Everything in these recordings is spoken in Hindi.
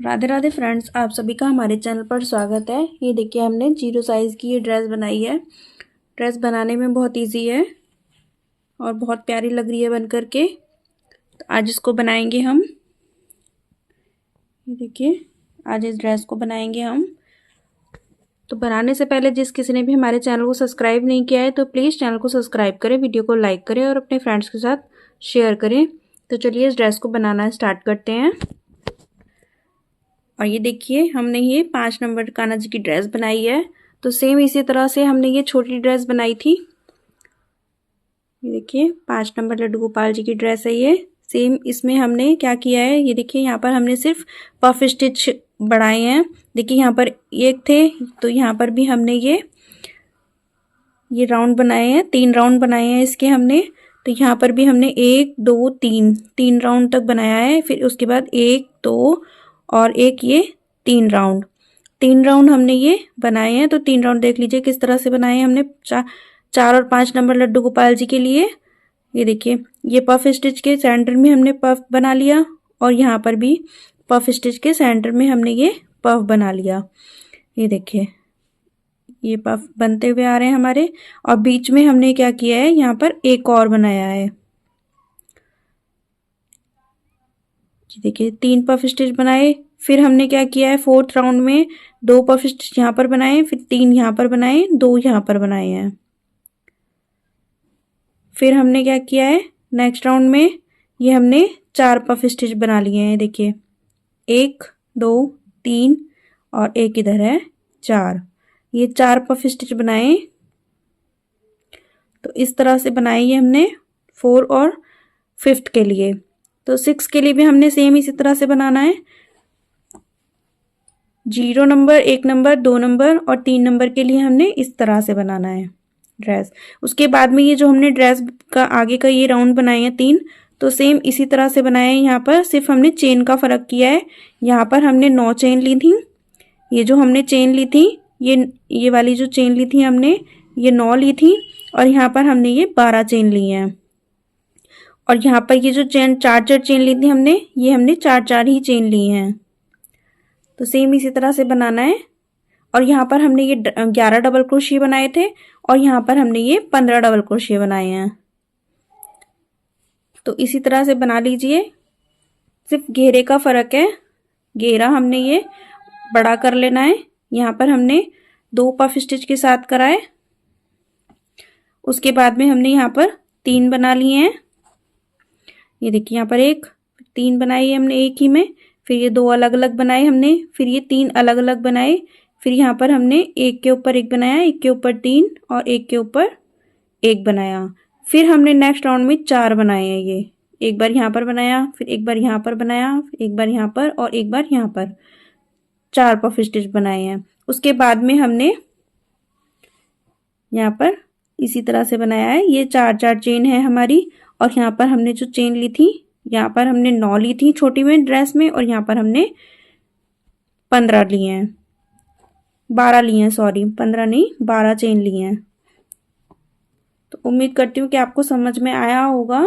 राधे राधे फ्रेंड्स, आप सभी का हमारे चैनल पर स्वागत है। ये देखिए, हमने जीरो साइज़ की ये ड्रेस बनाई है। ड्रेस बनाने में बहुत इजी है और बहुत प्यारी लग रही है बन कर के। तो आज इसको बनाएंगे हम। ये देखिए, आज इस ड्रेस को बनाएंगे हम। तो बनाने से पहले जिस किसी ने भी हमारे चैनल को सब्सक्राइब नहीं किया है तो प्लीज़ चैनल को सब्सक्राइब करें, वीडियो को लाइक करें और अपने फ्रेंड्स के साथ शेयर करें। तो चलिए इस ड्रेस को बनाना स्टार्ट करते हैं। और ये देखिए, हमने ये 5 नंबर कान्हा जी की ड्रेस बनाई है। तो सेम इसी तरह से हमने ये छोटी ड्रेस बनाई थी। ये देखिए, 5 नंबर लड्डू गोपाल जी की ड्रेस है ये। सेम इसमें हमने क्या किया है, ये देखिए यहाँ पर हमने सिर्फ पफ स्टिच बढ़ाए हैं। देखिए यहाँ पर एक थे, तो यहाँ पर भी हमने ये राउंड बनाए हैं, 3 राउंड बनाए हैं इसके हमने। तो यहाँ पर भी हमने 1 2 3 राउंड तक बनाया है। फिर उसके बाद 1 2 और एक ये 3 राउंड हमने ये बनाए हैं। तो 3 राउंड देख लीजिए किस तरह से बनाए हैं हमने 4 और 5 नंबर लड्डू गोपाल जी के लिए। ये देखिए, ये पफ स्टिच के सेंटर में हमने पफ बना लिया और यहाँ पर भी पफ स्टिच के सेंटर में हमने ये पफ बना लिया। ये देखिए, ये पफ बनते हुए आ रहे हैं हमारे। और बीच में हमने क्या किया है, यहाँ पर एक और बनाया है। देखिए, 3 पफ स्टिच बनाए। फिर हमने क्या किया है, 4th राउंड में 2 पफ स्टिच यहाँ पर बनाए, फिर 3 यहाँ पर बनाए, 2 यहाँ पर बनाए हैं। फिर हमने क्या किया है, नेक्स्ट राउंड में ये हमने 4 पफ स्टिच बना लिए हैं। देखिए, 1 2 3 और एक इधर है 4। ये 4 पफ स्टिच बनाए। तो इस तरह से बनाई है हमने 4 और 5th के लिए। तो 6 के लिए भी हमने सेम इसी तरह से बनाना है। 0 नंबर, 1 नंबर, 2 नंबर और 3 नंबर के लिए हमने इस तरह से बनाना है ड्रेस। उसके बाद में ये जो हमने ड्रेस का आगे का ये राउंड बनाए हैं 3, तो सेम इसी तरह से बनाए हैं। यहाँ पर सिर्फ हमने चेन का फ़र्क किया है। यहाँ पर हमने 9 चेन ली थी। ये जो हमने चेन ली थी, ये वाली जो चेन ली थी हमने, ये 9 ली थी और यहाँ पर हमने ये 12 चेन ली हैं। और यहाँ पर ये जो चेन 4 चेन ली थी हमने, ये हमने 4 ही चेन ली हैं। तो सेम इसी तरह से बनाना है। और यहाँ पर हमने ये 11 डबल क्रोशिया बनाए थे और यहाँ पर हमने ये 15 डबल क्रोशिया बनाए हैं। तो इसी तरह से बना लीजिए। सिर्फ घेरे का फ़र्क है, घेरा हमने ये बड़ा कर लेना है। यहाँ पर हमने 2 पफ स्टिच के साथ कराए। उसके बाद में हमने यहाँ पर 3 बना लिए हैं। ये देखिए, यहाँ पर 3 बनाई है हमने एक ही में। फिर ये 2 अलग अलग बनाए हमने, फिर ये 3 अलग अलग बनाए। फिर यहाँ पर हमने एक के ऊपर एक बनाया, एक के ऊपर 3 और एक के ऊपर एक बनाया। फिर हमने नेक्स्ट राउंड में 4 बनाए हैं। ये एक बार यहाँ पर बनाया, फिर एक बार यहाँ पर बनाया, फिर एक बार यहाँ पर और एक बार यहाँ पर 4 पफ स्टिच बनाए हैं। उसके बाद में हमने यहाँ पर इसी तरह से बनाया है। ये 4 चेन है हमारी। और यहाँ पर हमने जो चेन ली थी, यहाँ पर हमने 9 ली थी छोटी में ड्रेस में और यहाँ पर हमने 15 लिए हैं, 12 लिए हैं, सॉरी 15 नहीं 12 चेन लिए हैं। तो उम्मीद करती हूँ कि आपको समझ में आया होगा।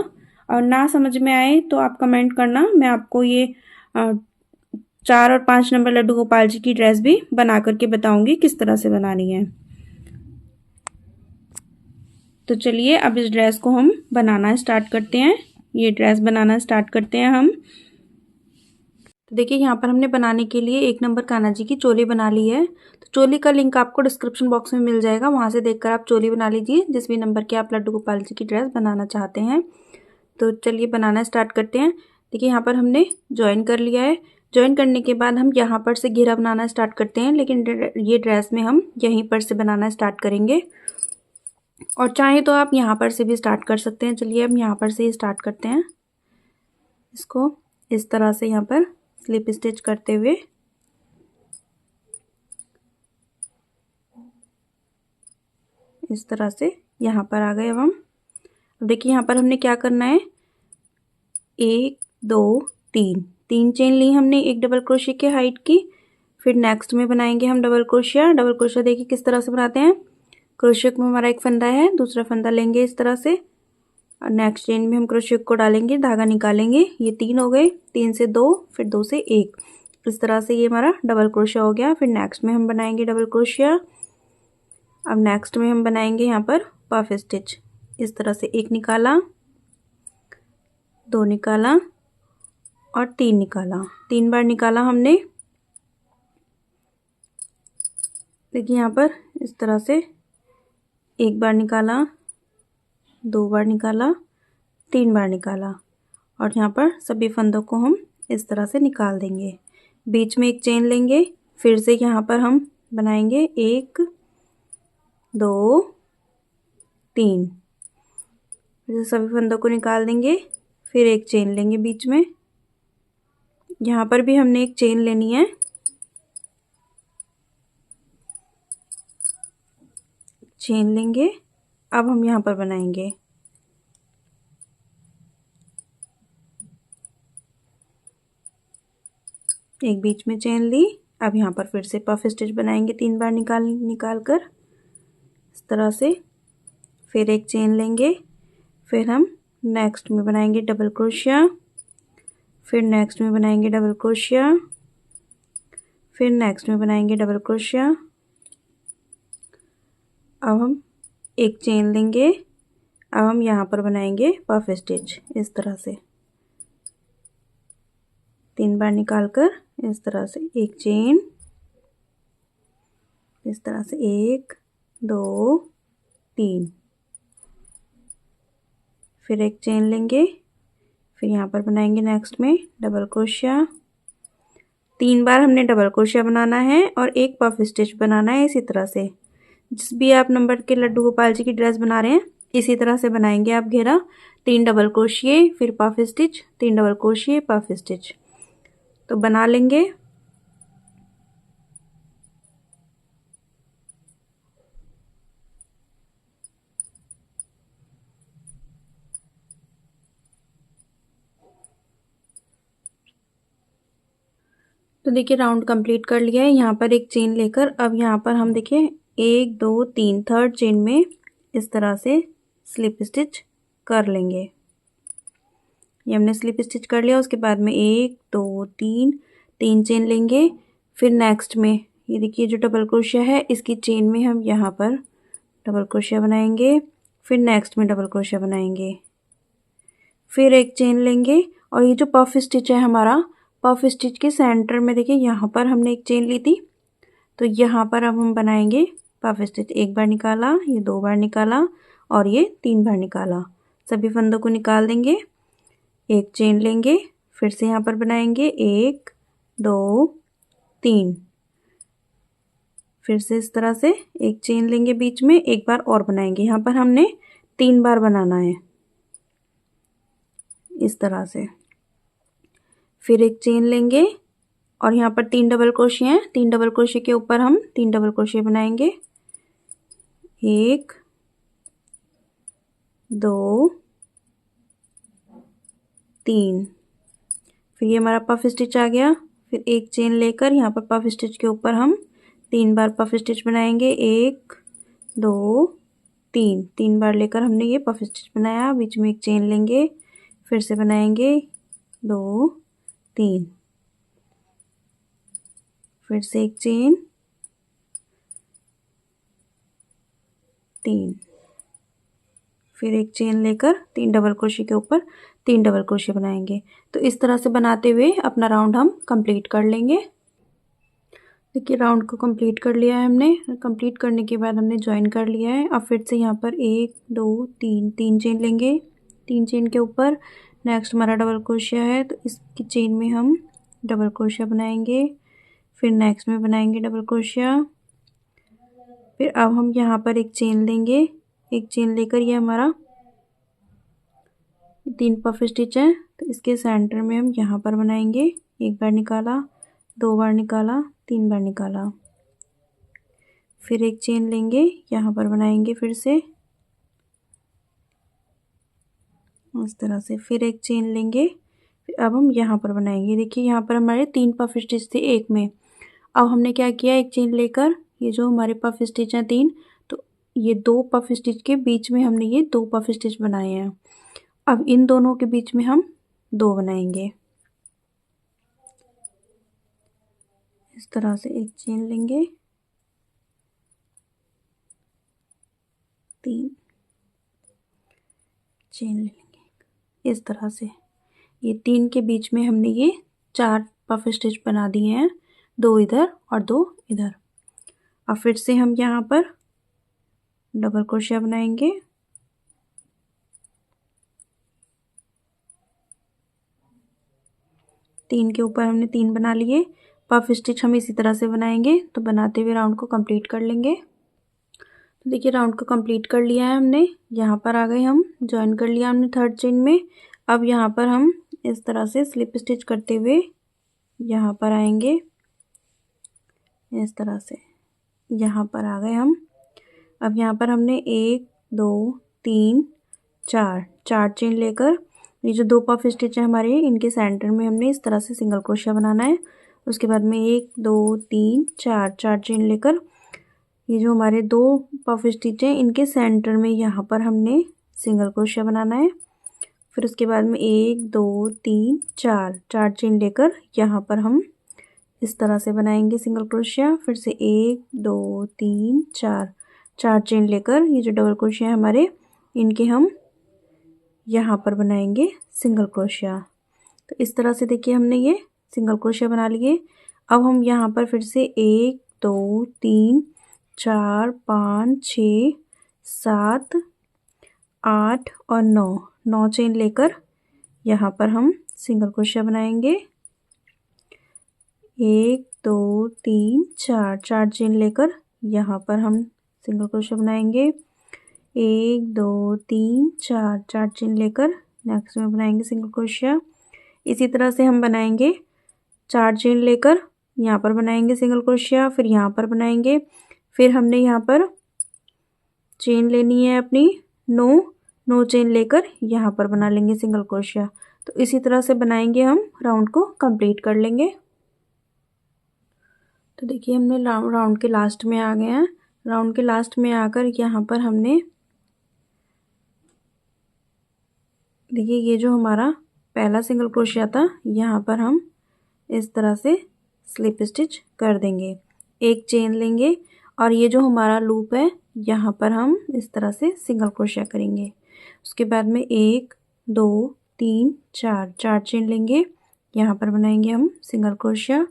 और ना समझ में आए तो आप कमेंट करना, मैं आपको ये 4 और 5 नंबर लड्डू गोपाल जी की ड्रेस भी बना करके बताऊंगी किस तरह से बनानी है। तो चलिए अब इस ड्रेस को हम बनाना स्टार्ट करते हैं। ये ड्रेस बनाना स्टार्ट करते हैं हम। तो देखिए, यहाँ पर हमने बनाने के लिए 1 नंबर कान्हा जी की चोली बना ली है। तो चोली का लिंक आपको डिस्क्रिप्शन बॉक्स में मिल जाएगा, वहाँ से देखकर आप चोली बना लीजिए जिस भी नंबर के आप लड्डू गोपाल जी की ड्रेस बनाना चाहते हैं। तो चलिए बनाना स्टार्ट करते हैं। देखिए, यहाँ पर हमने ज्वाइन कर लिया है। ज्वाइन करने के बाद हम यहाँ पर से घेरा बनाना स्टार्ट करते हैं, लेकिन ये ड्रेस में हम यहीं पर से बनाना स्टार्ट करेंगे। और चाहे तो आप यहाँ पर से भी स्टार्ट कर सकते हैं। चलिए हम यहाँ पर से ही स्टार्ट करते हैं। इसको इस तरह से यहाँ पर स्लिप स्टिच करते हुए इस तरह से यहाँ पर आ गए। अब देखिए, यहाँ पर हमने क्या करना है, 1 2 3 चेन ली हमने एक डबल क्रोशिया के हाइट की। फिर नेक्स्ट में बनाएंगे हम डबल क्रोशिया। डबल क्रोशिया देखिए किस तरह से बनाते हैं। क्रोशिया में हमारा एक फंदा है, दूसरा फंदा लेंगे इस तरह से और नेक्स्ट चेन में हम क्रोशिया को डालेंगे, धागा निकालेंगे। ये 3 हो गए, 3 से 2, फिर 2 से 1। इस तरह से ये हमारा डबल क्रोशिया हो गया। फिर नेक्स्ट में हम बनाएंगे डबल क्रोशिया। अब नेक्स्ट में हम बनाएंगे यहाँ पर पफ स्टिच। इस तरह से एक निकाला, दो निकाला और तीन निकाला, 3 बार निकाला हमने। देखिए यहाँ पर इस तरह से एक बार निकाला, 2 बार निकाला, 3 बार निकाला और यहाँ पर सभी फंदों को हम इस तरह से निकाल देंगे। बीच में एक चेन लेंगे, फिर से यहाँ पर हम बनाएंगे 1 2 3, फिर से सभी फंदों को निकाल देंगे, फिर एक चेन लेंगे बीच में। यहाँ पर भी हमने एक चेन लेनी है, चेन लेंगे। अब हम यहाँ पर बनाएंगे एक बीच में चेन ली। अब यहाँ पर फिर से पफ स्टिच बनाएंगे 3 बार निकाल कर इस तरह से, फिर एक चेन लेंगे। फिर हम नेक्स्ट में बनाएंगे डबल क्रोशिया, फिर नेक्स्ट में बनाएंगे डबल क्रोशिया, फिर नेक्स्ट में बनाएंगे डबल क्रोशिया। अब हम एक चेन लेंगे। अब हम यहाँ पर बनाएंगे पफ स्टिच इस तरह से, 3 बार निकाल कर इस तरह से एक चेन, इस तरह से 1 2 3, फिर एक चेन लेंगे। फिर यहाँ पर बनाएंगे नेक्स्ट में डबल क्रोशिया। 3 बार हमने डबल क्रोशिया बनाना है और एक पफ स्टिच बनाना है। इसी तरह से जिस भी आप नंबर के लड्डू गोपाल जी की ड्रेस बना रहे हैं इसी तरह से बनाएंगे आप घेरा। 3 डबल क्रोशिये, फिर puff stitch, 3 double crochet, puff stitch, तो बना लेंगे। तो देखिए राउंड कंप्लीट कर लिया है। यहाँ पर एक चेन लेकर अब यहाँ पर हम देखिए 1 2 3 थर्ड चेन में इस तरह से स्लिप स्टिच कर लेंगे। ये हमने स्लिप स्टिच कर लिया। उसके बाद में 1 2 3 चेन लेंगे। फिर नेक्स्ट में ये देखिए जो डबल क्रोशिया है इसकी चेन में हम यहाँ पर डबल क्रोशिया बनाएंगे, फिर नेक्स्ट में डबल क्रोशिया बनाएंगे, फिर एक चेन लेंगे। और ये जो पफ स्टिच है हमारा, पफ स्टिच के सेंटर में देखिए यहाँ पर हमने एक चेन ली थी, तो यहाँ पर अब हम बनाएंगे पफ स्टिच। एक बार निकाला, ये 2 बार निकाला और ये 3 बार निकाला। सभी फंदों को निकाल देंगे, एक चेन लेंगे, फिर से यहाँ पर बनाएंगे 1 2 3, फिर से इस तरह से एक चेन लेंगे, बीच में एक बार और बनाएंगे। यहाँ पर हमने 3 बार बनाना है इस तरह से। फिर एक चेन लेंगे और यहाँ पर 3 डबल क्रोशिये हैं। 3 डबल क्रोशिये के ऊपर हम 3 डबल क्रोशिये बनाएंगे, 1 2 3। फिर ये हमारा पफ स्टिच आ गया। फिर एक चेन लेकर यहाँ पर पफ स्टिच के ऊपर हम 3 बार पफ स्टिच बनाएंगे, 1 2 3 बार लेकर हमने ये पफ स्टिच बनाया। बीच में एक चेन लेंगे, फिर से बनाएंगे 2 3, फिर से एक चेन, 3, फिर एक चेन लेकर 3 डबल क्रोशिये के ऊपर 3 डबल क्रोशिये बनाएंगे। तो इस तरह से बनाते हुए अपना राउंड हम कंप्लीट कर लेंगे। देखिए राउंड को कंप्लीट कर लिया है हमने। कंप्लीट करने के बाद हमने ज्वाइन कर लिया है। अब फिर से यहाँ पर 1 2 3 चेन लेंगे। 3 चेन के ऊपर नेक्स्ट हमारा डबल क्रोशिया है, तो इसकी चेन में हम डबल क्रोशिया बनाएंगे। फिर नेक्स्ट में बनाएंगे डबल क्रोशिया। फिर अब हम यहाँ पर एक चेन लेंगे। एक चेन लेकर ये हमारा 3 पफ स्टिच है, तो इसके सेंटर में हम यहाँ पर बनाएंगे। एक बार निकाला, 2 बार निकाला, 3 बार निकाला, फिर एक चेन लेंगे, यहाँ पर बनाएंगे फिर से इस तरह से, फिर एक चेन लेंगे। फिर अब हम यहाँ पर बनाएंगे। देखिए यहाँ पर हमारे 3 पफ स्टिच थे एक में। अब हमने क्या किया, एक चेन लेकर ये जो हमारे पफ स्टिच हैं 3, तो ये 2 पफ स्टिच के बीच में हमने ये 2 पफ स्टिच बनाए हैं। अब इन दोनों के बीच में हम 2 बनाएंगे। इस तरह से एक चेन लेंगे, 3 चेन ले लेंगे इस तरह से। ये 3 के बीच में हमने ये 4 पफ स्टिच बना दिए हैं, 2 इधर और 2 इधर। अब फिर से हम यहाँ पर डबल क्रोशिया बनाएंगे, तीन के ऊपर हमने 3 बना लिए। पफ स्टिच हम इसी तरह से बनाएंगे, तो बनाते हुए राउंड को कंप्लीट कर लेंगे। तो देखिए राउंड को कंप्लीट कर लिया है हमने, यहाँ पर आ गए हम, ज्वाइन कर लिया हमने 3rd चेन में। अब यहाँ पर हम इस तरह से स्लिप स्टिच करते हुए यहाँ पर आएंगे, इस तरह से यहाँ पर आ गए हम। अब यहाँ पर हमने 1 2 3 4 चेन लेकर ये जो 2 पफ स्टिच है हमारे, इनके सेंटर में हमने इस तरह से सिंगल क्रोशिया बनाना है। उसके बाद में 1 2 3 4 चेन लेकर ये जो हमारे 2 पफ स्टिच हैं, इनके सेंटर में यहाँ पर हमने सिंगल क्रोशिया बनाना है। फिर उसके बाद में 1 2 3 4 चेन लेकर यहाँ पर हम इस तरह से बनाएंगे सिंगल क्रोशिया। फिर से 1 2 3 4 चेन लेकर ये जो डबल क्रोशिया है हमारे, इनके हम यहाँ पर बनाएंगे सिंगल क्रोशिया। तो इस तरह से देखिए हमने ये सिंगल क्रोशिया बना लिए। अब हम यहाँ पर फिर से 1 2 3 4 5 6 7 8 और 9 चेन लेकर यहाँ पर हम सिंगल क्रोशिया बनाएंगे। 1 2 3 4 चेन लेकर यहाँ पर हम सिंगल क्रोशिया बनाएंगे। 1 2 3 4 चेन लेकर नेक्स्ट में बनाएंगे सिंगल क्रोशिया। इसी तरह से हम बनाएंगे 4 चेन लेकर यहाँ पर बनाएंगे सिंगल क्रोशिया, फिर यहाँ पर बनाएंगे। फिर हमने यहाँ पर चेन लेनी है अपनी 9 चेन लेकर यहाँ पर बना लेंगे सिंगल क्रोशिया। तो इसी तरह से बनाएंगे, हम राउंड को कंप्लीट कर लेंगे। तो देखिए हमने राउंड के लास्ट में आ गए हैं। राउंड के लास्ट में आकर यहाँ पर हमने देखिए ये जो हमारा पहला सिंगल क्रोशिया था, यहाँ पर हम इस तरह से स्लिप स्टिच कर देंगे, एक चेन लेंगे और ये जो हमारा लूप है यहाँ पर हम इस तरह से सिंगल क्रोशिया करेंगे। उसके बाद में 1 2 3 4 चेन लेंगे, यहाँ पर बनाएंगे हम सिंगल क्रोशिया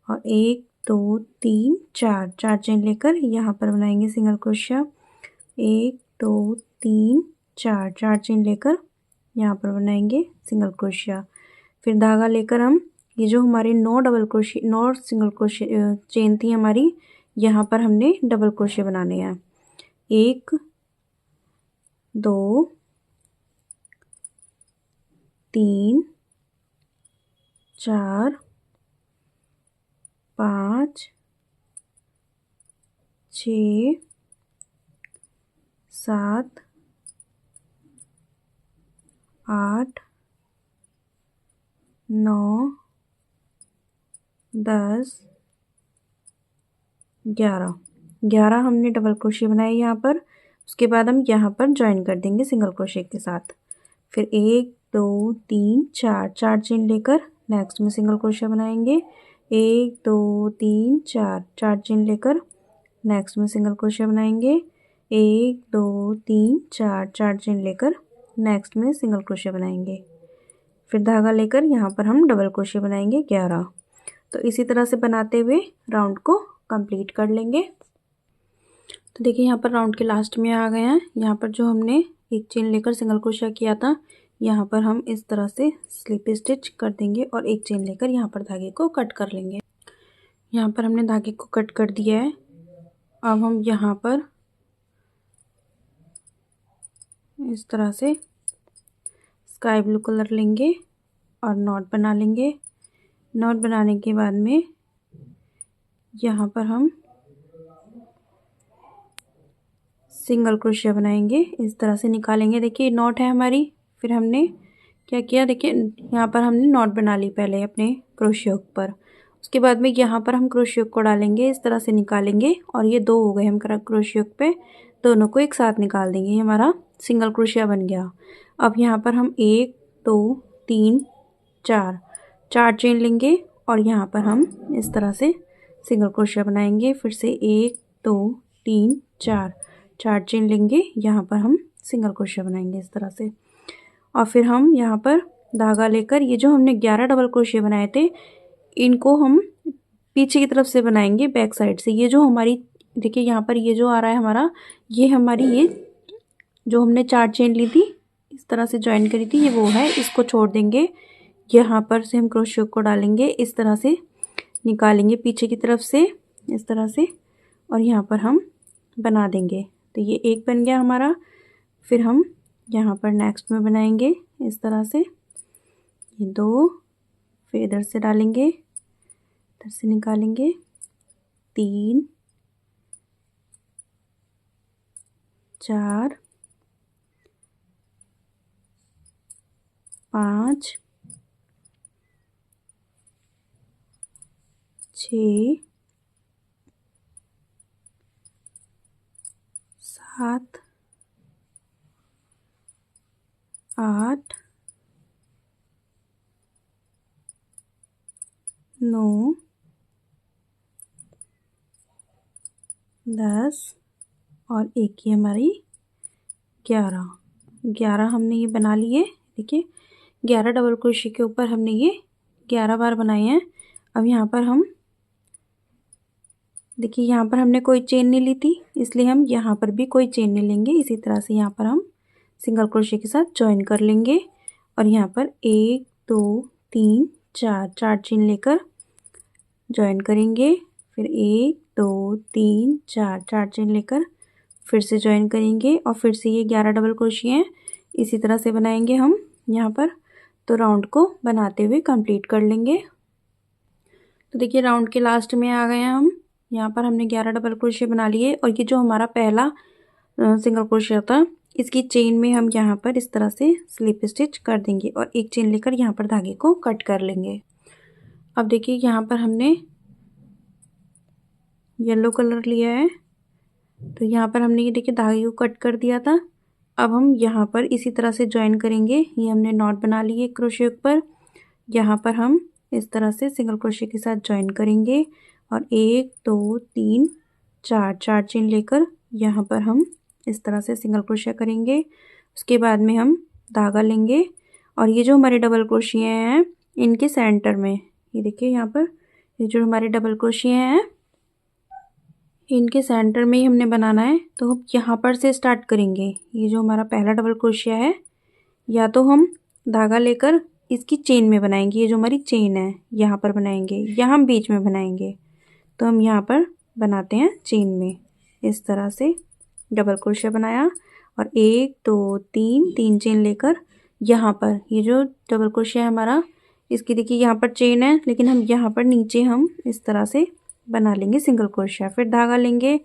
और 1 2 3 4 चेन लेकर यहाँ पर बनाएंगे सिंगल क्रोशिया। 1 2 3 4 चेन लेकर यहाँ पर बनाएंगे सिंगल क्रोशिया। फिर धागा लेकर हम ये जो हमारे 9 सिंगल क्रोशिया चेन थी हमारी, यहाँ पर हमने डबल क्रोशिया बनाने हैं। 1 2 3 4 5 6 7 8 9 10 11 हमने डबल क्रोशिया बनाए यहाँ पर। उसके बाद हम यहाँ पर ज्वाइन कर देंगे सिंगल क्रोशिया के साथ। फिर 1 2 3 4 चेन लेकर नेक्स्ट में सिंगल क्रोशिया बनाएंगे। 1 2 3 4 चेन लेकर नेक्स्ट में सिंगल क्रोशिया बनाएंगे। 1 2 3 4 चेन लेकर नेक्स्ट में सिंगल क्रोशिया बनाएंगे। फिर धागा लेकर यहाँ पर हम डबल क्रोशिया बनाएंगे 11। तो इसी तरह से बनाते हुए राउंड को कंप्लीट कर लेंगे। तो देखिए यहाँ पर राउंड के लास्ट में आ गए हैं। यहाँ पर जो हमने एक चेन लेकर सिंगल क्रोशिया किया था, यहाँ पर हम इस तरह से स्लिप स्टिच कर देंगे और एक चेन लेकर यहाँ पर धागे को कट कर लेंगे। यहाँ पर हमने धागे को कट कर दिया है। अब हम यहाँ पर इस तरह से स्काई ब्लू कलर लेंगे और नॉट बना लेंगे। नॉट बनाने के बाद में यहाँ पर हम सिंगल क्रोशिया बनाएंगे, इस तरह से निकालेंगे। देखिए नॉट है हमारी। फिर हमने क्या किया, देखिए यहाँ पर हमने नॉट बना ली पहले अपने क्रोशिया पर। उसके बाद में यहाँ पर हम क्रोशिया को डालेंगे, इस तरह से निकालेंगे और ये 2 हो गए हम क्रोशिया पे, दोनों को एक साथ निकाल देंगे। ये हमारा सिंगल क्रोशिया बन गया। अब यहाँ पर हम 1 2 3 4 चेन लेंगे और यहाँ पर हम इस तरह से सिंगल क्रोशिया बनाएंगे। फिर से 1 2 3 4 चेन लेंगे, यहाँ पर हम सिंगल क्रोशिया बनाएंगे इस तरह से। और फिर हम यहाँ पर धागा लेकर ये जो हमने 11 डबल क्रोशिया बनाए थे इनको हम पीछे की तरफ से बनाएंगे, बैक साइड से। ये जो हमारी देखिए यहाँ पर ये जो आ रहा है हमारा, ये हमारी ये जो हमने 4 चेन ली थी इस तरह से ज्वाइन करी थी, ये वो है। इसको छोड़ देंगे, यहाँ पर से हम क्रोशिया को डालेंगे, इस तरह से निकालेंगे पीछे की तरफ से इस तरह से, और यहाँ पर हम बना देंगे। तो ये एक बन गया हमारा। फिर हम यहाँ पर नेक्स्ट में बनाएंगे इस तरह से, ये 2, फिर इधर से डालेंगे, इधर से निकालेंगे, 3 4 5 6 7 8 9 10 और एक ही हमारी 11 हमने ये बना लिए। देखिए 11 डबल क्रोशिया के ऊपर हमने ये 11 बार बनाए हैं। अब यहाँ पर हम देखिए यहाँ पर हमने कोई चेन नहीं ली थी, इसलिए हम यहाँ पर भी कोई चेन नहीं लेंगे। इसी तरह से यहाँ पर हम सिंगल क्रोशिया के साथ ज्वाइन कर लेंगे और यहाँ पर 1 2 3 4 चेन लेकर ज्वाइन करेंगे। फिर 1 2 3 4 चेन लेकर फिर से ज्वाइन करेंगे और फिर से ये 11 डबल क्रोशिया हैं, इसी तरह से बनाएंगे हम यहाँ पर। तो राउंड को बनाते हुए कंप्लीट कर लेंगे। तो देखिए राउंड के लास्ट में आ गए हैं हम। यहाँ पर हमने 11 डबल क्रोशिया बना लिए और ये जो हमारा पहला सिंगल क्रोशिया था इसकी चेन में हम यहाँ पर इस तरह से स्लिप स्टिच कर देंगे और एक चेन लेकर यहाँ पर धागे को कट कर लेंगे। अब देखिए यहाँ पर हमने येलो कलर लिया है, तो यहाँ पर हमने ये देखिए धागे को कट कर दिया था। अब हम यहाँ पर इसी तरह से ज्वाइन करेंगे। ये हमने नॉट बना ली है क्रोशिया पर, यहाँ पर हम इस तरह से सिंगल क्रोशिया के साथ ज्वाइन करेंगे और 1 2 3 4 चेन लेकर यहाँ पर हम इस तरह से सिंगल क्रोशिया करेंगे। उसके बाद में हम धागा लेंगे और ये जो हमारे डबल क्रोशिया हैं इनके सेंटर में, ये देखिए यहाँ पर ये जो हमारे डबल क्रोशिया हैं इनके सेंटर में ही हमने बनाना है। तो हम यहाँ पर से स्टार्ट करेंगे। ये जो हमारा पहला डबल क्रोशिया है या तो हम धागा लेकर इसकी चेन में बनाएंगे, ये जो हमारी चेन है यहाँ पर बनाएंगे या हम बीच में बनाएंगे। तो हम यहाँ पर बनाते हैं चेन में, इस तरह से डबल क्रोशिया बनाया और 1 2 3 चेन लेकर यहाँ पर ये जो डबल क्रोशिया है हमारा इसकी देखिए यहाँ पर चेन है, लेकिन हम यहाँ पर नीचे हम इस तरह से बना लेंगे सिंगल क्रोशिया। फिर धागा लेंगे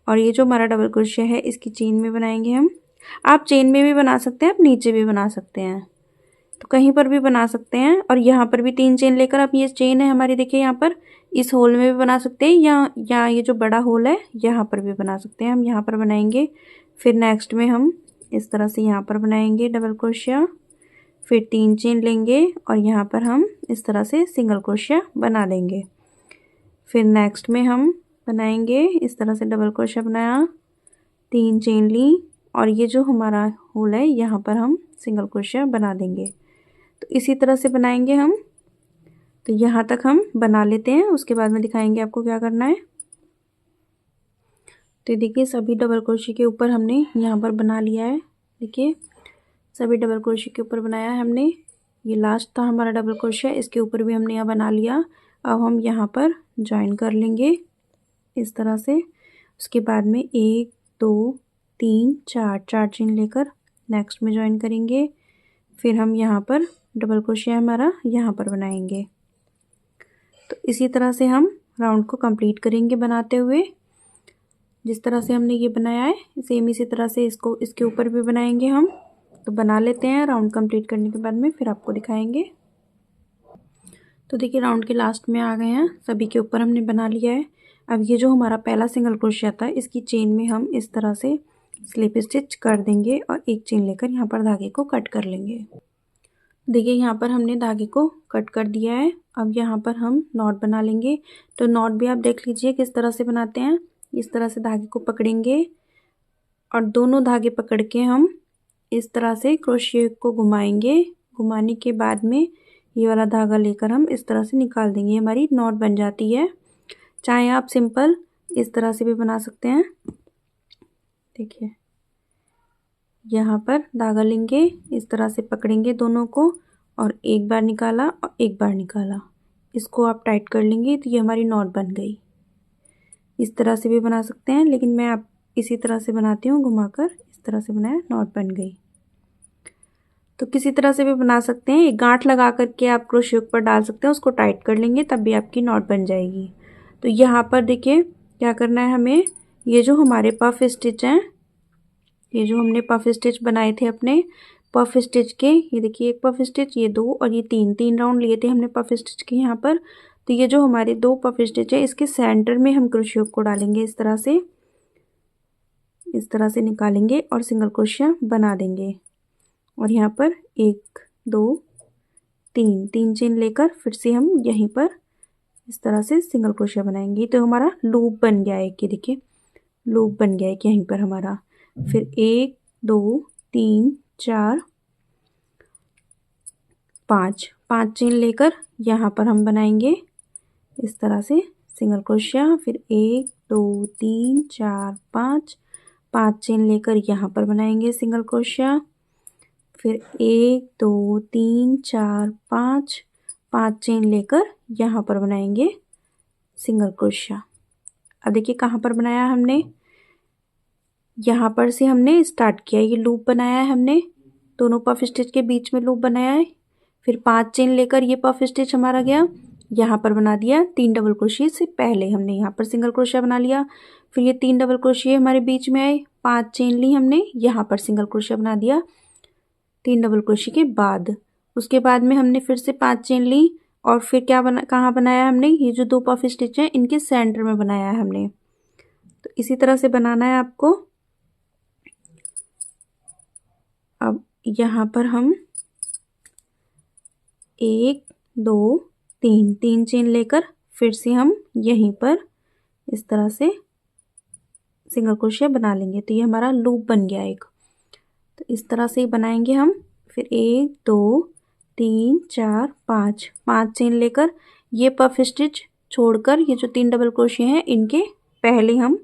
और ये जो हमारा डबल क्रोशिया है इसकी चेन में बनाएंगे हम। आप चेन में भी बना सकते हैं, आप नीचे भी बना सकते हैं, तो कहीं पर भी बना सकते हैं। और यहाँ पर भी 3 चेन लेकर आप ये चेन है हमारी देखिए यहाँ पर इस होल में भी बना सकते हैं या ये जो बड़ा होल है यहाँ पर भी बना सकते हैं। हम यहाँ पर बनाएंगे, फिर नेक्स्ट में हम इस तरह से यहाँ पर बनाएंगे डबल क्रोशिया, फिर 3 चेन लेंगे और यहाँ पर हम इस तरह से सिंगल क्रोशिया बना देंगे। फिर नेक्स्ट में हम बनाएंगे इस तरह से डबल क्रोशिया बनाया, 3 चेन ली और ये जो हमारा होल है यहाँ पर हम सिंगल क्रोशिया बना देंगे। तो इसी तरह से बनाएंगे हम। तो यहाँ तक हम बना लेते हैं, उसके बाद में दिखाएंगे आपको क्या करना है। तो देखिए सभी डबल क्रोशिया के ऊपर हमने यहाँ पर बना लिया है। देखिए सभी डबल क्रोशिया के ऊपर बनाया है हमने। ये लास्ट था हमारा डबल क्रोशिया, इसके ऊपर भी हमने यहाँ बना लिया। अब हम यहाँ पर ज्वाइन कर लेंगे इस तरह से। उसके बाद में 1 2 3 4 चेन लेकर नेक्स्ट में ज्वाइन करेंगे। फिर हम यहाँ पर डबल क्रोशिया हमारा यहाँ पर बनाएंगे। तो इसी तरह से हम राउंड को कंप्लीट करेंगे बनाते हुए। जिस तरह से हमने ये बनाया है सेम इसी तरह से इसको इसके ऊपर भी बनाएंगे हम। तो बना लेते हैं, राउंड कंप्लीट करने के बाद में फिर आपको दिखाएंगे। तो देखिए राउंड के लास्ट में आ गए हैं, सभी के ऊपर हमने बना लिया है। अब ये जो हमारा पहला सिंगल क्रोशिया था इसकी चेन में हम इस तरह से स्लिप स्टिच कर देंगे और एक चेन लेकर यहाँ पर धागे को कट कर लेंगे। देखिए यहाँ पर हमने धागे को कट कर दिया है। अब यहाँ पर हम नॉट बना लेंगे। तो नॉट भी आप देख लीजिए किस तरह से बनाते हैं। इस तरह से धागे को पकड़ेंगे और दोनों धागे पकड़ के हम इस तरह से क्रोशिया को घुमाएंगे। घुमाने के बाद में ये वाला धागा लेकर हम इस तरह से निकाल देंगे। हमारी नॉट बन जाती है। चाहे आप सिंपल इस तरह से भी बना सकते हैं। देखिए यहाँ पर धागा लेंगे, इस तरह से पकड़ेंगे दोनों को और एक बार निकाला और एक बार निकाला। इसको आप टाइट कर लेंगे तो ये हमारी नॉट बन गई। इस तरह से भी बना सकते हैं, लेकिन मैं आप इसी तरह से बनाती हूँ, घुमाकर इस तरह से बनाया, नॉट बन गई। तो किसी तरह से भी बना सकते हैं। एक गांठ लगा करके आप क्रोशिया पर डाल सकते हैं, उसको टाइट कर लेंगे तब भी आपकी नॉट बन जाएगी। तो यहाँ पर देखिए क्या करना है हमें, ये जो हमारे पफ स्टिच हैं, ये जो हमने पफ स्टिच बनाए थे अपने पफ स्टिच के, ये देखिए एक पफ स्टिच, ये दो और ये तीन राउंड लिए थे हमने पफ स्टिच के यहाँ पर। तो ये जो हमारे दो पफ स्टिच है, इसके सेंटर में हम क्रोशिया को डालेंगे। इस तरह से निकालेंगे और सिंगल क्रोशिया बना देंगे। और यहाँ पर 1 2 3 चेन लेकर फिर से हम यहीं पर इस तरह से सिंगल क्रोशिया बनाएंगे। तो हमारा लूप बन गया है कि देखिए लूप बन गया है कि यहीं पर हमारा। फिर 1 2 3 4 5 चेन लेकर यहाँ पर हम बनाएंगे इस तरह से सिंगल क्रोशिया। फिर 1 2 3 4 5 चेन लेकर यहाँ पर बनाएंगे सिंगल क्रोशिया। फिर 1 2 3 4 5 चेन लेकर यहाँ पर बनाएंगे सिंगल क्रोशिया। अब देखिए कहाँ पर बनाया हमने, यहाँ पर से हमने स्टार्ट किया, ये लूप बनाया है हमने, दोनों पफ स्टिच के बीच में लूप बनाया है। फिर 5 चेन लेकर ये पफ स्टिच हमारा गया, यहाँ पर बना दिया 3 डबल क्रोशिया से पहले हमने यहाँ पर सिंगल क्रोशिया बना लिया। फिर ये 3 डबल क्रोशिया हमारे बीच में आए, 5 चेन ली हमने, यहाँ पर सिंगल क्रोशिया बना दिया 3 डबल क्रोशिया के बाद। उसके बाद में हमने फिर से 5 चेन ली और फिर क्या कहाँ बनाया हमने, ये जो दो पफ स्टिच हैं इनके सेंटर में बनाया है हमने। तो इसी तरह से बनाना है आपको। अब यहाँ पर हम 1 2 3 चेन लेकर फिर से हम यहीं पर इस तरह से सिंगल क्रोशिया बना लेंगे। तो ये हमारा लूप बन गया एक। तो इस तरह से ही बनाएंगे हम। फिर 1 2 3 4 5 चेन लेकर ये पफ स्टिच छोड़कर ये जो 3 डबल क्रोशिया हैं इनके पहले हम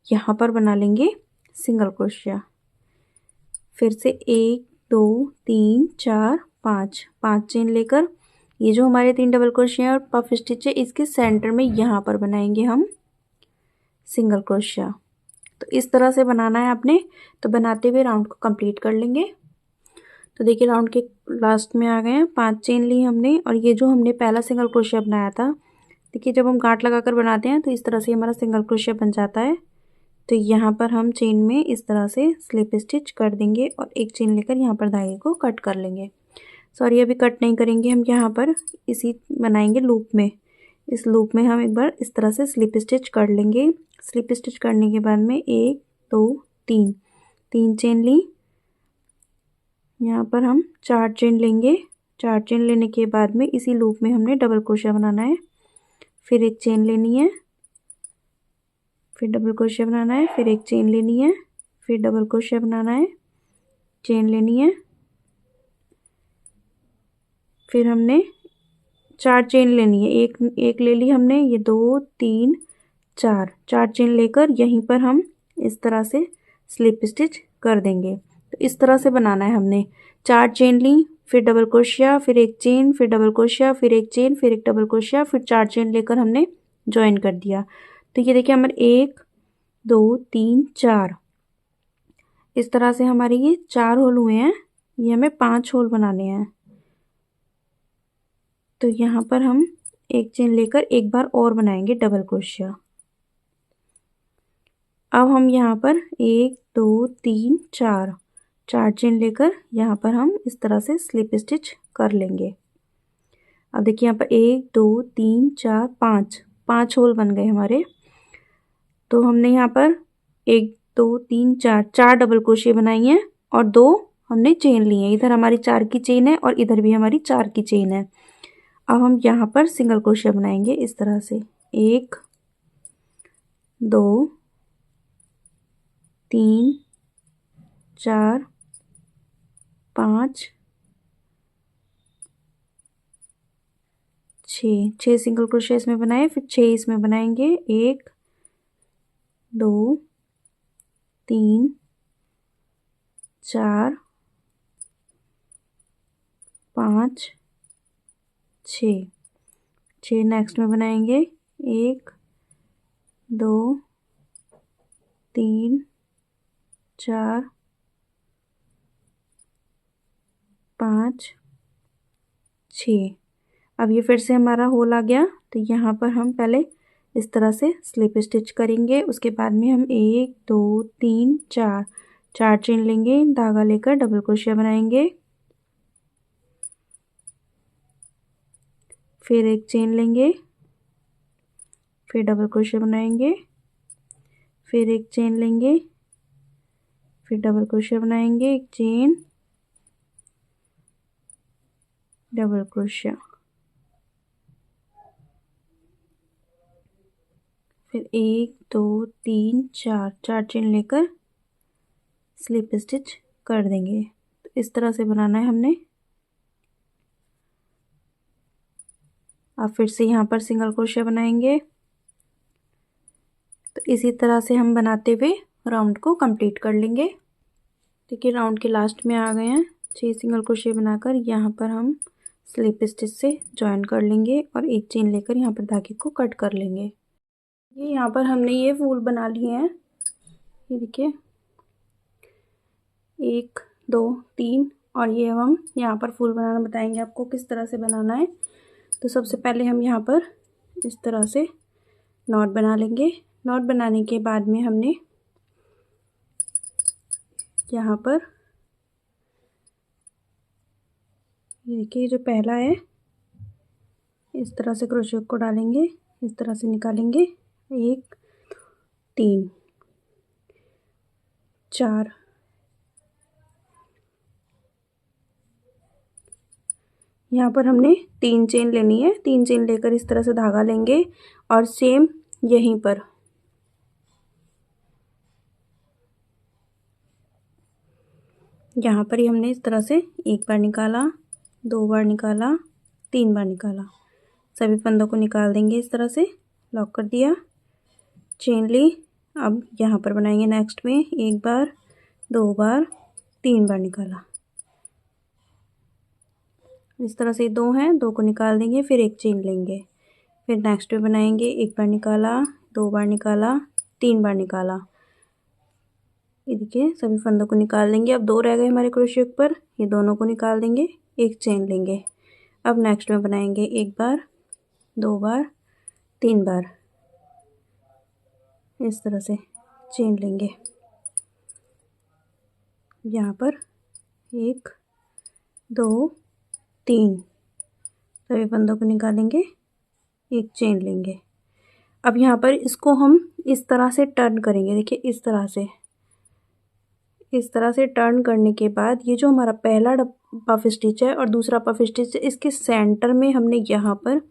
यहाँ पर बना लेंगे सिंगल क्रोशिया। फिर से 1 2 3 4 5 चेन लेकर ये जो हमारे 3 डबल क्रोशिया और पफ स्टिच है इसके सेंटर में यहाँ पर बनाएंगे हम सिंगल क्रोशिया। तो इस तरह से बनाना है आपने। तो बनाते हुए राउंड को कंप्लीट कर लेंगे। तो देखिए राउंड के लास्ट में आ गए हैं, 5 चेन ली हमने और ये जो हमने पहला सिंगल क्रोशिया बनाया था, देखिए जब हम गांठ लगाकर बनाते हैं तो इस तरह से हमारा सिंगल क्रोशिया बन जाता है। तो यहाँ पर हम चेन में इस तरह से स्लिप स्टिच कर देंगे और एक चेन लेकर यहाँ पर धागे को कट कर लेंगे। सॉरी अभी कट नहीं करेंगे, हम यहाँ पर इसी बनाएंगे लूप में। इस लूप में हम एक बार इस तरह से स्लिप स्टिच कर लेंगे। स्लिप स्टिच करने के बाद में 1 2 3 चेन ली, यहाँ पर हम 4 चेन लेंगे। 4 चेन लेने के बाद में इसी लूप में हमने डबल क्रोशिया बनाना है। फिर एक चेन लेनी है, फिर डबल क्रोशिया बनाना है, फिर एक चेन लेनी है, फिर डबल क्रोशिया बनाना है, चेन लेनी है। फिर हमने 4 चेन लेनी है, एक ले ली हमने, ये 2 3 4 चेन लेकर यहीं पर हम इस तरह से स्लिप स्टिच कर देंगे। तो इस तरह से बनाना है हमने। 4 चेन ली, फिर डबल क्रोशिया, फिर एक चेन, फिर डबल क्रोशिया, फिर एक चेन, फिर एक डबल क्रोशिया, फिर 4 चेन लेकर हमने ज्वाइन कर दिया। तो ये देखिए हमारे 1 2 3 4 इस तरह से हमारे ये 4 होल हुए हैं। ये हमें 5 होल बनाने हैं। तो यहाँ पर हम एक चेन लेकर एक बार और बनाएंगे डबल क्रोशिया। अब हम यहाँ पर 1 2 3 4 चेन लेकर यहाँ पर हम इस तरह से स्लिप स्टिच कर लेंगे। अब देखिए यहाँ पर 1 2 3 4 5 होल बन गए हमारे। तो हमने यहाँ पर 1 2 3 4 डबल क्रोशिया बनाई हैं और 2 हमने चेन ली है। इधर हमारी 4 की चेन है और इधर भी हमारी 4 की चेन है। अब हम यहाँ पर सिंगल क्रोशिया बनाएंगे इस तरह से। 1 2 3 4 5 6 सिंगल क्रोशिया इसमें बनाए, फिर 6 इसमें बनाएंगे। 1 2 3 4 5 6 नेक्स्ट में बनाएंगे। 1 2 3 4 5 6। अब ये फिर से हमारा होल आ गया, तो यहाँ पर हम पहले इस तरह से स्लिप स्टिच करेंगे। उसके बाद में हम 1 2 3 4 चेन लेंगे, धागा लेकर डबल क्रोशिया बनाएंगे, फिर एक चेन लेंगे, फिर डबल क्रोशिया बनाएंगे, फिर एक चेन लेंगे, फिर डबल क्रोशिया बनाएंगे, एक चेन, डबल क्रोशिया, फिर 1 2 3 4 चेन लेकर स्लिप स्टिच कर देंगे। तो इस तरह से बनाना है हमने। अब फिर से यहाँ पर सिंगल क्रोशिया बनाएंगे। तो इसी तरह से हम बनाते हुए राउंड को कंप्लीट कर लेंगे। देखिए राउंड के लास्ट में आ गए हैं। 6 सिंगल क्रोशिया बनाकर यहाँ पर हम स्लिप स्टिच से जॉइन कर लेंगे और एक चेन लेकर यहाँ पर धागे को कट कर लेंगे। ये यहाँ पर हमने ये फूल बना लिए हैं। ये देखिए 1 2 3 और ये हम यहाँ पर फूल बनाना बताएंगे आपको किस तरह से बनाना है। तो सबसे पहले हम यहाँ पर इस तरह से नॉट बना लेंगे। नॉट बनाने के बाद में हमने यहाँ पर ये देखिए जो पहला है इस तरह से क्रोशिया को डालेंगे, इस तरह से निकालेंगे। 1 3 4 यहाँ पर हमने 3 चेन लेनी है। 3 चेन लेकर इस तरह से धागा लेंगे और सेम यहीं पर यहाँ पर ही हमने इस तरह से एक बार निकाला, 2 बार निकाला, 3 बार निकाला, सभी फंदों को निकाल देंगे। इस तरह से लॉक कर दिया, चेन ली। अब यहाँ पर बनाएंगे नेक्स्ट में 1 बार, 2 बार, 3 बार निकाला। इस तरह से 2 हैं, 2 को निकाल देंगे, फिर एक चेन लेंगे, फिर नेक्स्ट में बनाएंगे 1 बार निकाला, 2 बार निकाला, 3 बार निकाला। ये देखिए सभी फंदों को निकाल देंगे। अब 2 रह गए हमारे क्रोशिया पर, ये दोनों को निकाल देंगे, एक चेन लेंगे। अब नेक्स्ट में बनाएंगे 1 बार, 2 बार, 3 बार, इस तरह से चेन लेंगे। यहाँ पर 1 2 3 सभी फंदों को निकालेंगे, एक चेन लेंगे। अब यहाँ पर इसको हम इस तरह से टर्न करेंगे। देखिए इस तरह से टर्न करने के बाद ये जो हमारा पहला पफ स्टिच है और दूसरा पफ स्टिच है, इसके सेंटर में हमने यहाँ पर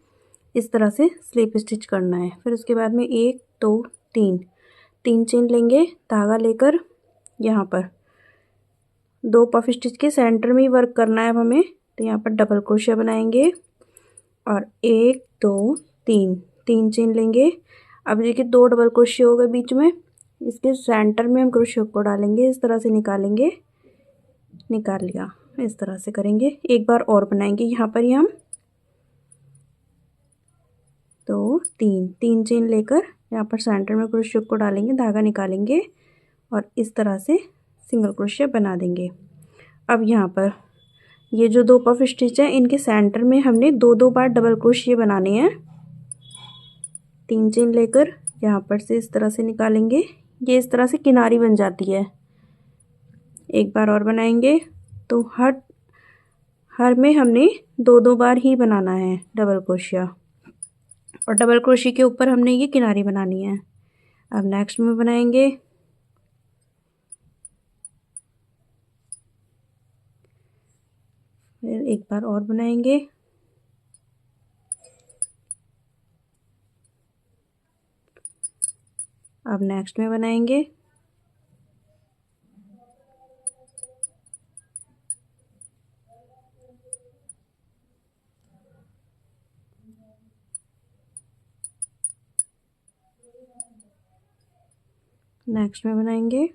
इस तरह से स्लिप स्टिच करना है। फिर उसके बाद में 1 2 3 चेन लेंगे, धागा लेकर यहाँ पर 2 पफ स्टिच के सेंटर में ही वर्क करना है अब हमें। तो यहाँ पर डबल क्रोशिया बनाएंगे और 1 2 3 चेन लेंगे। अब देखिए 2 डबल क्रोशिया हो गए बीच में, इसके सेंटर में हम क्रोशिया को डालेंगे, इस तरह से निकालेंगे, निकाल लिया। इस तरह से करेंगे। एक बार और बनाएंगे यहाँ पर ही हम 2 3 चेन लेकर यहाँ पर सेंटर में क्रोशिया को डालेंगे, धागा निकालेंगे और इस तरह से सिंगल क्रोशिया बना देंगे। अब यहाँ पर ये जो 2 पफ स्टिच है इनके सेंटर में हमने 2 बार डबल क्रोशिया बनाने हैं। 3 चेन लेकर यहाँ पर से इस तरह से निकालेंगे, ये इस तरह से किनारी बन जाती है। एक बार और बनाएंगे। तो हर में हमने 2 बार ही बनाना है डबल क्रोशिया और डबल क्रोशिया के ऊपर हमने ये किनारी बनानी है। अब नेक्स्ट में बनाएंगे बार और बनाएंगे। अब नेक्स्ट में बनाएंगे। नेक्स्ट में बनाएंगे।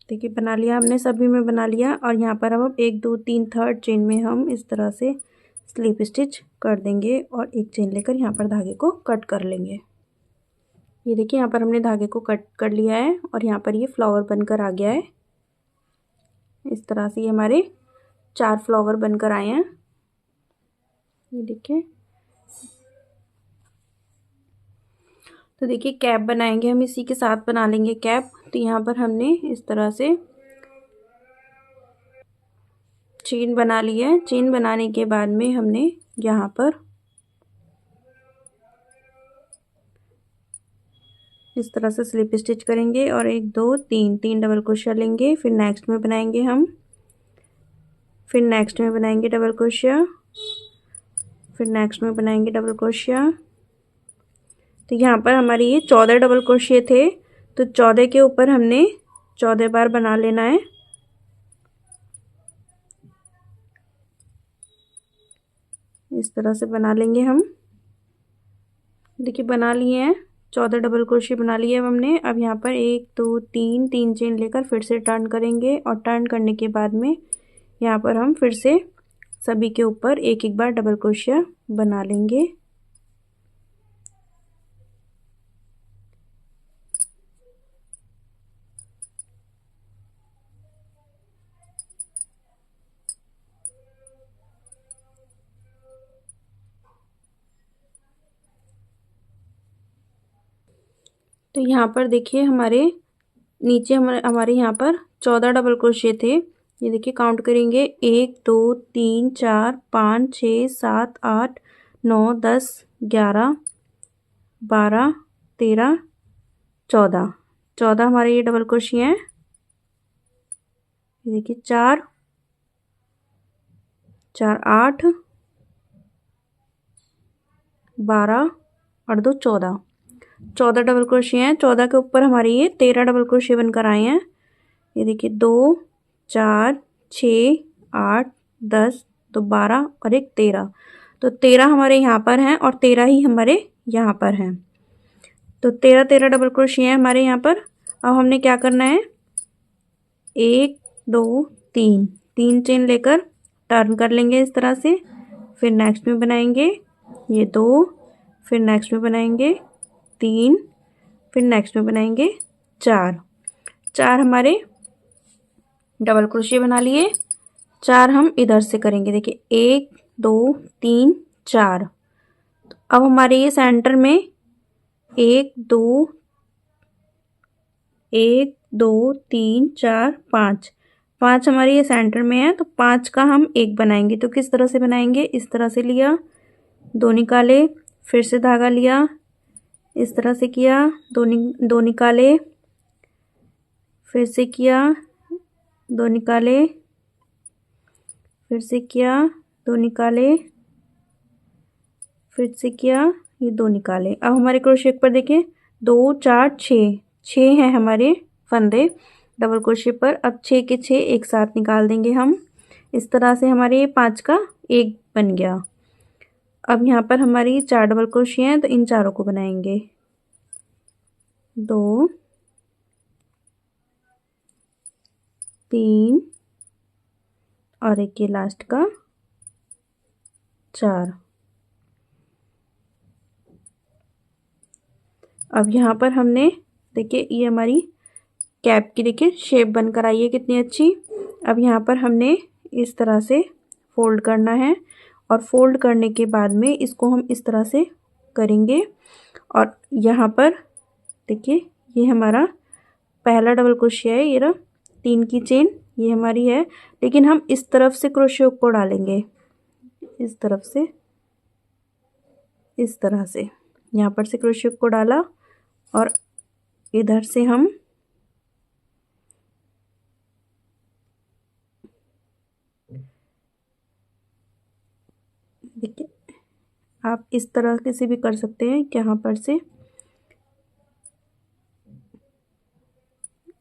देखिए बना लिया हमने, सभी में बना लिया। और यहाँ पर अब 1 2 3 थर्ड चेन में हम इस तरह से स्लिप स्टिच कर देंगे और एक चेन लेकर यहाँ पर धागे को कट कर लेंगे। ये देखिए यहाँ पर हमने धागे को कट कर लिया है और यहाँ पर ये फ्लावर बनकर आ गया है। इस तरह से ये हमारे 4 फ्लावर बनकर आए हैं। ये देखिए। तो देखिए कैप बनाएंगे हम, इसी के साथ बना लेंगे कैप। तो यहाँ पर हमने इस तरह से चेन बना ली है। चेन बनाने के बाद में हमने यहाँ पर इस तरह से स्लिप स्टिच करेंगे और 1 2 3 डबल क्रोशिया लेंगे। फिर नेक्स्ट में बनाएंगे हम, फिर नेक्स्ट में बनाएंगे डबल क्रोशिया, फिर नेक्स्ट में बनाएंगे डबल क्रोशिया। तो यहाँ पर हमारे ये 14 डबल क्रोशिया थे, तो 14 के ऊपर हमने 14 बार बना लेना है। इस तरह से बना लेंगे हम। देखिए बना लिए हैं, 14 डबल क्रोशिया बना लिए अब हमने। अब यहाँ पर 1 2 3 चेन लेकर फिर से टर्न करेंगे और टर्न करने के बाद में यहाँ पर हम फिर से सभी के ऊपर एक एक बार डबल क्रोशिया बना लेंगे। तो यहाँ पर देखिए हमारे नीचे हमारे यहाँ पर 14 डबल क्रोशिया थे। ये देखिए काउंट करेंगे 1 2 3 4 5 6 7 8 9 10 11 12 13 14 हमारे ये डबल क्रोशिया हैं। ये देखिए 4 4 8 12 और 2 14 डबल क्रोशिया हैं। 14 के ऊपर हमारे ये 13 डबल क्रोशिया बनकर आए हैं। ये देखिए 2 4 6 8 10 तो 12 और एक 13, तो 13 हमारे यहाँ पर हैं और 13 ही हमारे यहाँ पर हैं। तो 13 डबल क्रोशिया हैं हमारे यहाँ पर। अब हमने क्या करना है, 1 2 3 चेन लेकर टर्न कर लेंगे इस तरह से। फिर नेक्स्ट में बनाएंगे ये 2, फिर नेक्स्ट में बनाएंगे 3, फिर नेक्स्ट में बनाएंगे 4 हमारे डबल क्रोशिया बना लिए। 4 हम इधर से करेंगे। देखिए 1 2 3 4। तो अब हमारे ये सेंटर में 1 2 3 4 5 हमारे ये सेंटर में है। तो 5 का हम एक बनाएंगे। तो किस तरह से बनाएंगे, इस तरह से लिया, 2 निकाले, फिर से धागा लिया, इस तरह से किया, 2 निकाले, फिर से किया, 2 निकाले, फिर से किया, 2 निकाले, फिर से किया, ये 2 निकाले। अब हमारे क्रोशिया पर देखें 2 4 6 हैं हमारे फंदे डबल क्रोशिया पर। अब 6 के 6 एक साथ निकाल देंगे हम। इस तरह से हमारे ये 5 का एक बन गया। अब यहाँ पर हमारी 4 डबल क्रोशिया हैं, तो इन चारों को बनाएंगे 2 3 और एक ये लास्ट का 4। अब यहाँ पर हमने देखिए ये हमारी कैप की देखिए शेप बनकर आई है कितनी अच्छी। अब यहाँ पर हमने इस तरह से फोल्ड करना है और फोल्ड करने के बाद में इसको हम इस तरह से करेंगे। और यहाँ पर देखिए ये हमारा पहला डबल क्रोशिया है, ये रहा 3 की चेन ये हमारी है, लेकिन हम इस तरफ से क्रोशिया को डालेंगे। इस तरफ से इस तरह से यहाँ पर से क्रोशे को डाला और इधर से हम देखिए, आप इस तरह के से भी कर सकते हैं कि यहाँ पर से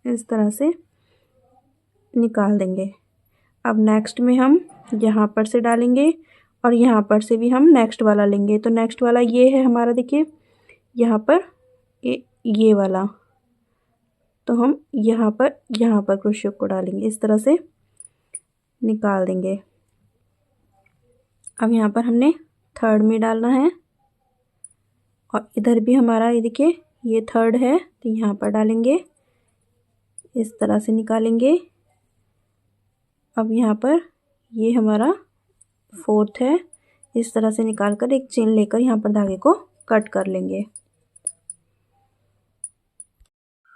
इस तरह से निकाल देंगे। अब नेक्स्ट में हम यहाँ पर से डालेंगे और यहाँ पर से भी हम नेक्स्ट वाला लेंगे। तो नेक्स्ट वाला ये है हमारा, देखिए यहाँ पर ये वाला, तो हम यहाँ पर क्रोशे को डालेंगे, इस तरह से निकाल देंगे। अब यहाँ पर हमने थर्ड में डालना है और इधर भी हमारा ये देखिए ये थर्ड है, तो यहाँ पर डालेंगे, इस तरह से निकालेंगे। अब यहाँ पर ये हमारा फोर्थ है, इस तरह से निकाल कर एक चेन लेकर यहाँ पर धागे को कट कर लेंगे।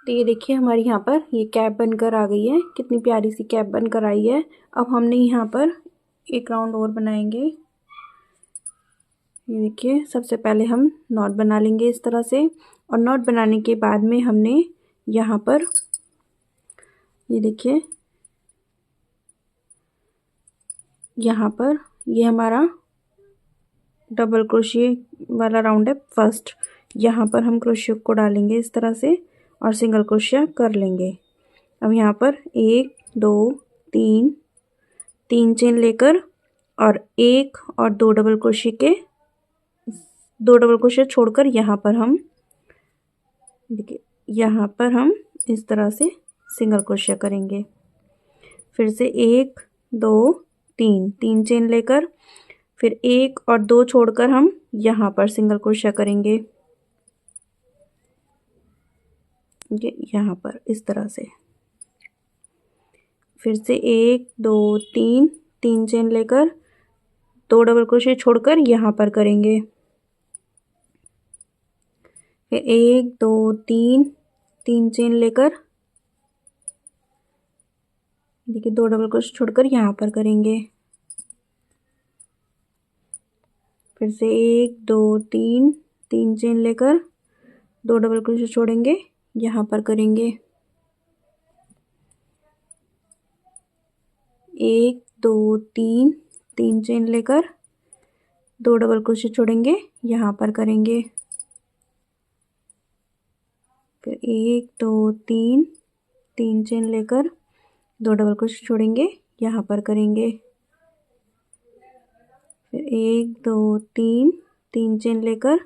तो ये देखिए हमारी यहाँ पर ये कैप बनकर आ गई है, कितनी प्यारी सी कैप बनकर आई है। अब हमने यहाँ पर एक राउंड और बनाएंगे। ये देखिए सबसे पहले हम नॉट बना लेंगे इस तरह से, और नॉट बनाने के बाद में हमने यहाँ पर ये देखिए यहाँ पर ये हमारा डबल क्रोशिए वाला राउंड है फर्स्ट, यहाँ पर हम क्रोशिया को डालेंगे इस तरह से और सिंगल क्रोशिया कर लेंगे। अब यहाँ पर 1 2 3 3 चेन लेकर और 1 और 2 डबल क्रोशिया छोड़कर यहाँ पर हम देखिए यहाँ पर हम इस तरह से सिंगल क्रोशिया करेंगे। फिर से 1 2 3 3 चेन लेकर फिर 1 और 2 छोड़कर हम यहाँ पर सिंगल क्रोशिया करेंगे, ये यहाँ पर इस तरह से। फिर से 1 2 3 3 चेन लेकर 2 डबल क्रोशिया छोड़कर यहाँ पर करेंगे। फिर 1 2 3 3 चेन लेकर देखिए 2 डबल क्रोशिया छोड़कर यहाँ पर करेंगे। फिर से 1 2 3 3 चेन लेकर 2 डबल क्रोशिया छोड़ेंगे, यहाँ पर करेंगे। 1 2 3 3 चेन लेकर 2 डबल क्रोशिया छोड़ेंगे, यहाँ पर करेंगे। फिर 1 2 3 3 चेन लेकर 2 डबल क्रोशिया छोड़ेंगे, यहाँ पर करेंगे। फिर 1 2 3 3 चेन लेकर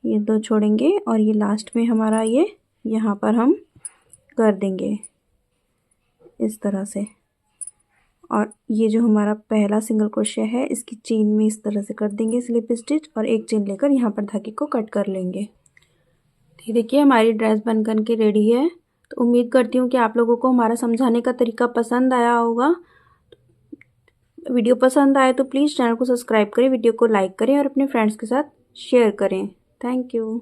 ये 2 छोड़ेंगे और ये लास्ट में हमारा ये यहाँ पर हम कर देंगे इस तरह से। और ये जो हमारा पहला सिंगल क्रोशिया है इसकी चेन में इस तरह से कर देंगे स्लिप स्टिच और एक चेन लेकर यहाँ पर धागे को कट कर लेंगे। ये देखिए हमारी ड्रेस बनकर के रेडी है। तो उम्मीद करती हूँ कि आप लोगों को हमारा समझाने का तरीका पसंद आया होगा। वीडियो पसंद आए तो प्लीज़ चैनल को सब्सक्राइब करें, वीडियो को लाइक करें और अपने फ्रेंड्स के साथ शेयर करें। Thank you.